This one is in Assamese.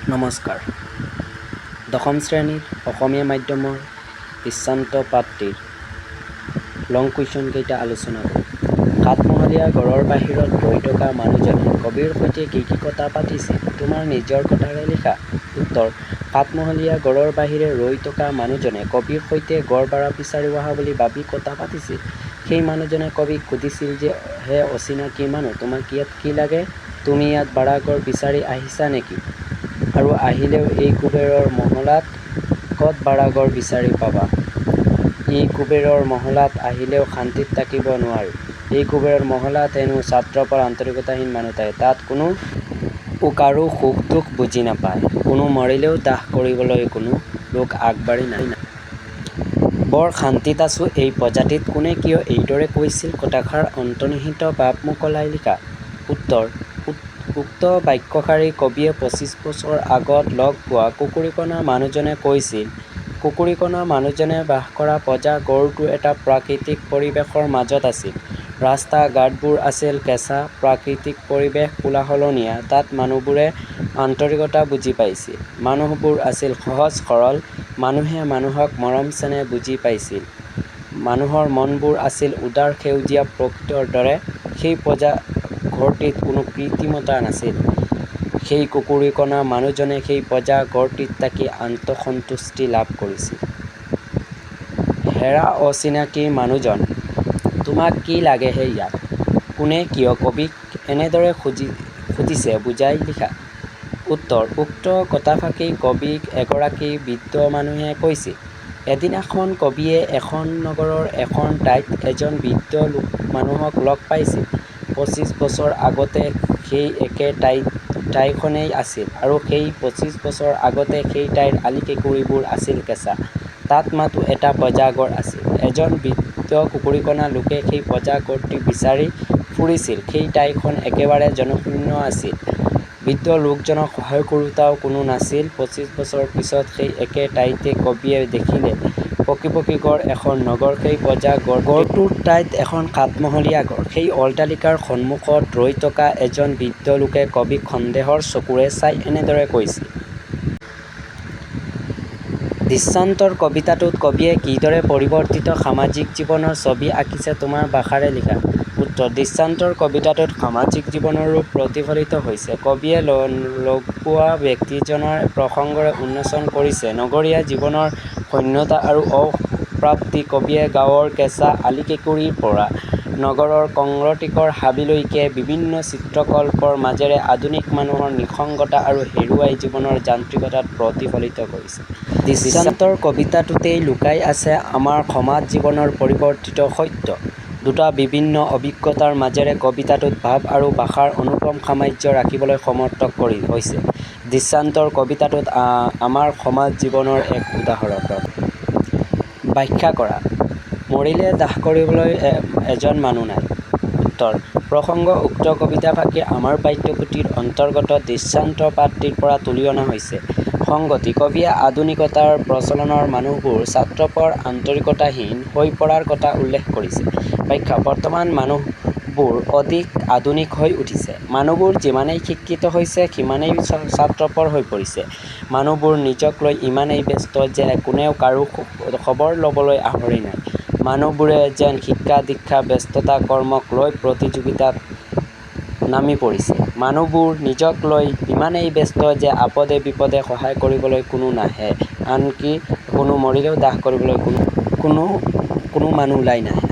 নমস্কাৰ। দশম শ্ৰেণীৰ অসমীয়া মাধ্যমৰ দৃষ্টান্ত পাঠটিৰ লং কুৱেশ্যন কেইটা আলোচনা কৰোঁ। সাতমহলীয়া ঘৰৰ বাহিৰত ৰৈ থকা মানুহজনে কবিৰ সৈতে কি কথা পাতিছিল? তোমাৰ নিজৰ কথাৰে লিখা। উত্তৰ: সাতমহলীয়া ঘৰৰ বাহিৰে ৰৈ থকা মানুহজনে কবিৰ সৈতে ঘৰ ভাড়া বিচাৰি অহা বুলি ভাবি কথা পাতিছিল। সেই মানুহজনে কবিক সুধিছিল যে, হে অচিনাকি মানুহ, তোমাক ইয়াত কি লাগে? তুমি ইয়াত ভাড়া ঘৰ বিচাৰি আহিছা নেকি? আৰু আহিলেও এই কুবেৰৰ মহলাত ক'ত ভাড়া ঘৰ বিচাৰি পাবা? এই কুবেৰৰ মহলাত আহিলেও শান্তিত থাকিব নোৱাৰি। এই কুবেৰৰ মহলাত হেনো স্বাৰ্থপৰ আন্তৰিকতাহীন মানুহ থাকে। তাত কোনো কাৰো সুখ দুখ বুজি নাপায়। কোনো মৰিলেও দাহ কৰিবলৈ কোনো লোক আগবাঢ়ি নাহে। বৰ শান্তিত আছো এই প্ৰজাতিত কোনে কিয় এইদৰে কৈছিল? কথাষাৰ অন্তৰ্নিহিত ভাৱ মোকলাই লিখা। উত্তৰ: উক্ত বাক্যশাৰী কবিয়ে ২৫ বছৰ আগত লগ পোৱা কুকুৰীকণা মানুহজনে কৈছিল। কুকুৰীকণা মানুহজনে বাস কৰা পঁজা ঘৰটো এটা প্ৰাকৃতিক পৰিৱেশৰ মাজত আছিল। ৰাস্তা ঘাটবোৰ আছিল কেঁচা। প্ৰাকৃতিক পৰিৱেশ কোলাহলনীয়া। তাত মানুহবোৰে আন্তৰিকতা বুজি পাইছিল। মানুহবোৰ আছিল সহজ সৰল। মানুহে মানুহক মৰম চেনেহ বুজি পাইছিল। মানুহৰ মনবোৰ আছিল উদাৰ সেউজীয়া প্ৰকৃতিৰ দৰে। সেই পঁজা ঘৰটিত কোনো কৃত্ৰিমতা নাছিল। সেই কুকুৰীকণা মানুহজনে সেই পঁজা ঘৰটিত থাকি আত্মসন্তুষ্টি লাভ কৰিছিল। হেৰা অচিনাকি মানুহজন, তোমাক কি লাগে হে ইয়াত? কোনে কিয় কবিক এনেদৰে সুধিছে বুজাই লিখা। উত্তৰ: উক্ত কথাফাকি কবিক এগৰাকী বৃদ্ধ মানুহে কৈছিল। এদিনাখন কবিয়ে এখন নগৰৰ এখন ঠাইত এজন বৃদ্ধ মানুহক লগ পাইছিল। ২৫ বছৰ আগতে সেই একে ঠাইখনেই আছিল আৰু সেই ২৫ বছৰ আগতে সেই ঠাইৰ আলি-কেঁকুৰিবোৰ আছিল কেঁচা। তাত মাথো এটা পঁজা ঘৰ আছিল। এজন বৃদ্ধ কুকুৰীকণা লোকে সেই পঁজা ঘৰটি বিচাৰি ফুৰিছিল। সেই ঠাইখন একেবাৰে জনশূন্য আছিল। বৃদ্ধ লোকজনক সহায় কৰোতাও কোনো নাছিল। ২৫ বছৰ পিছত সেই একে ঠাইতে কবিয়ে দেখিলে পকী ঘৰ এখন নগৰ। সেই পঁজা ঘৰটোৰ ঠাইত এখন সাতমহলীয়া ঘৰ। সেই অট্টালিকাৰ সন্মুখত ৰৈ থকা এজন বৃদ্ধ লোকে কবিক সন্দেহৰ চকুৰে চাই এনেদৰে কৈছিল। দৃষ্টান্তৰ কবিতাটোত কবিয়ে কিদৰে পৰিৱৰ্তিত সামাজিক জীৱনৰ ছবি আঁকিছে তোমাৰ ভাষাৰে লিখা। উত্তৰ: দৃষ্টান্তৰ কবিতাটোত সামাজিক জীৱনৰ ৰূপ প্ৰতিফলিত হৈছে। কবিয়ে লগপোৱা ব্যক্তিজনৰ প্ৰসংগৰে উন্মোচন কৰিছে নগৰীয়া জীৱনৰ শূন্যতা আৰু অপ্ৰাপ্তি। কবিয়ে গাঁৱৰ কেঁচা আলি-কেঁকুৰিৰ পৰা নগৰৰ কংক্ৰিটৰ হাবিলৈকে বিভিন্ন চিত্ৰকল্পৰ মাজেৰে আধুনিক মানুহৰ নিসংগতা আৰু হেৰুৱাই জীৱনৰ যান্ত্ৰিকতাক প্ৰতিফলিত কৰিছে। দৃষ্টান্তৰ কবিতাটোতেই লুকাই আছে আমাৰ সমাজ জীৱনৰ পৰিৱৰ্তিত সত্য। দুটা বিভিন্ন অভিজ্ঞতাৰ মাজেৰে কবিতাটোত ভাৱ আৰু ভাষাৰ অনুপম সাম্ৰাজ্য ৰাখিবলৈ সমৰ্থ হৈছে। দৃষ্টান্তৰ কবিতাটোত আমাৰ সমাজ জীৱনৰ এক উদাহৰণ। ব্যাখ্যা কৰা। মৰিলে দাহ কৰিবলৈ এজন মানুহ নাই। উত্তৰ: প্ৰসংগ: উক্ত কবিতাফাকি আমাৰ পাঠ্যপুথিৰ অন্তৰ্গত দৃষ্টান্ত পাঠটিৰ পৰা তুলি অনা হৈছে। সংগতি: কবিয়ে আধুনিকতাৰ প্ৰচলনত মানুহবোৰ স্বাৰ্থপৰ আন্তৰিকতাহীন হৈ পৰাৰ কথা উল্লেখ কৰিছে। ব্যাখ্যা: বৰ্তমান মানুহবোৰ অধিক আধুনিক হৈ উঠিছে। মানুহবোৰ যিমানেই শিক্ষিত হৈছে সিমানেই স্বাৰ্থপৰ হৈ পৰিছে। মানুহবোৰ নিজক লৈ ইমানেই ব্যস্ত যে কোনেও কাৰো খবৰ ল'বলৈ আহৰি নাই। মানুহবোৰে যেন শিক্ষা-দীক্ষা, ব্যস্ততা, কৰ্মক লৈ প্ৰতিযোগিতাত নামি পৰিছে। মানুহবোৰ নিজক লৈ ইমানেই ব্যস্ত যে আপদে বিপদে সহায় কৰিবলৈ কোনো নাহে। আনকি কোনো মৰিলেও দাহ কৰিবলৈ কোনো মানুহ ওলাই নাহে।